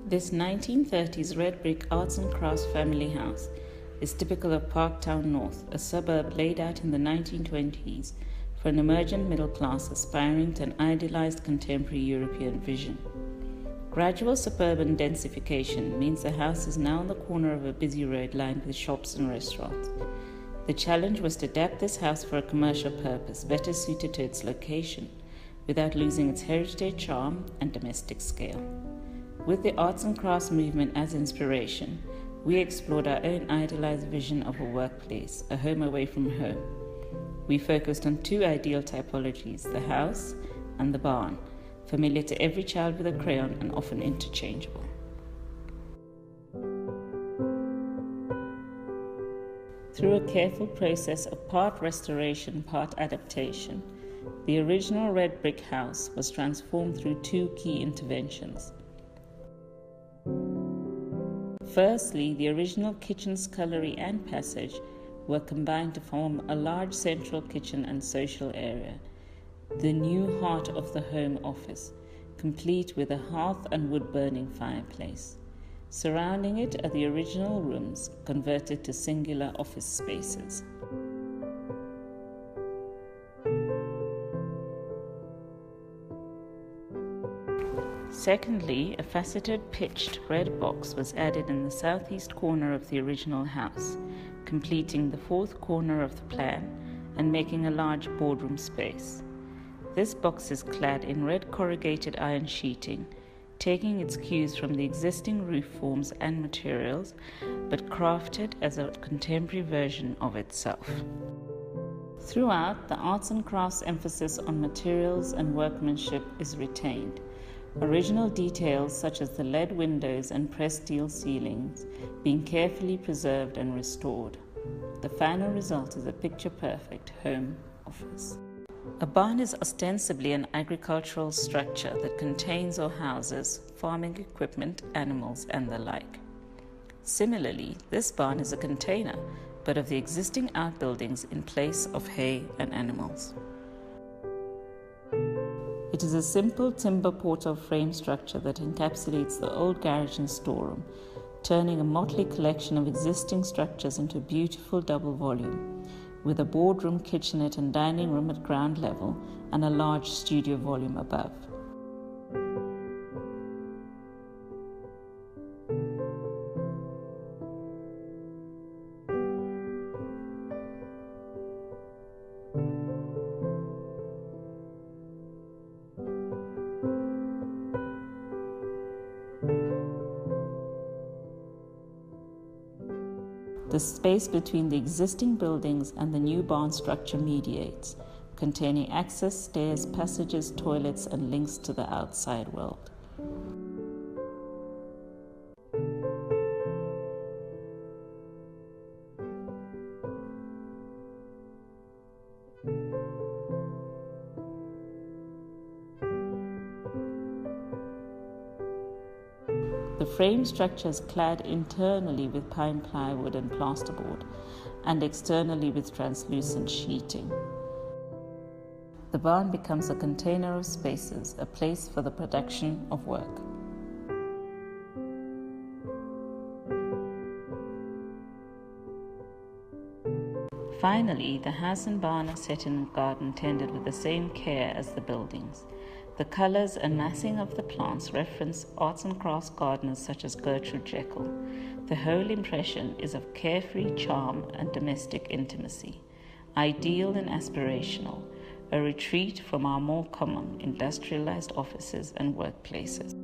This 1930s red brick arts and crafts family house is typical of Parktown North, a suburb laid out in the 1920s for an emergent middle class aspiring to an idealized contemporary European vision. Gradual suburban densification means the house is now on the corner of a busy road lined with shops and restaurants. The challenge was to adapt this house for a commercial purpose better suited to its location without losing its heritage charm and domestic scale. With the arts and crafts movement as inspiration, we explored our own idealized vision of a workplace, a home away from home. We focused on two ideal typologies, the house and the barn, familiar to every child with a crayon and often interchangeable. Through a careful process of part restoration, part adaptation, the original red brick house was transformed through two key interventions. Firstly, the original kitchen scullery and passage were combined to form a large central kitchen and social area, the new heart of the home office, complete with a hearth and wood-burning fireplace. Surrounding it are the original rooms, converted to singular office spaces. Secondly, a faceted pitched red box was added in the southeast corner of the original house, completing the fourth corner of the plan and making a large boardroom space. This box is clad in red corrugated iron sheeting, taking its cues from the existing roof forms and materials, but crafted as a contemporary version of itself. Throughout, the arts and crafts emphasis on materials and workmanship is retained. Original details such as the lead windows and pressed steel ceilings being carefully preserved and restored. The final result is a picture-perfect home office. A barn is ostensibly an agricultural structure that contains or houses farming equipment, animals, and the like. Similarly, this barn is a container, but of the existing outbuildings in place of hay and animals. It is a simple timber portal frame structure that encapsulates the old garage and storeroom, turning a motley collection of existing structures into a beautiful double volume, with a boardroom, kitchenette, and dining room at ground level and a large studio volume above. The space between the existing buildings and the new barn structure mediates, containing access stairs, passages, toilets, and links to the outside world. The frame structure is clad internally with pine plywood and plasterboard, and externally with translucent sheeting. The barn becomes a container of spaces, a place for the production of work. Finally, the house and barn are set in a garden tended with the same care as the buildings. The colors and massing of the plants reference arts and crafts gardeners such as Gertrude Jekyll. The whole impression is of carefree charm and domestic intimacy, ideal and aspirational, a retreat from our more common industrialized offices and workplaces.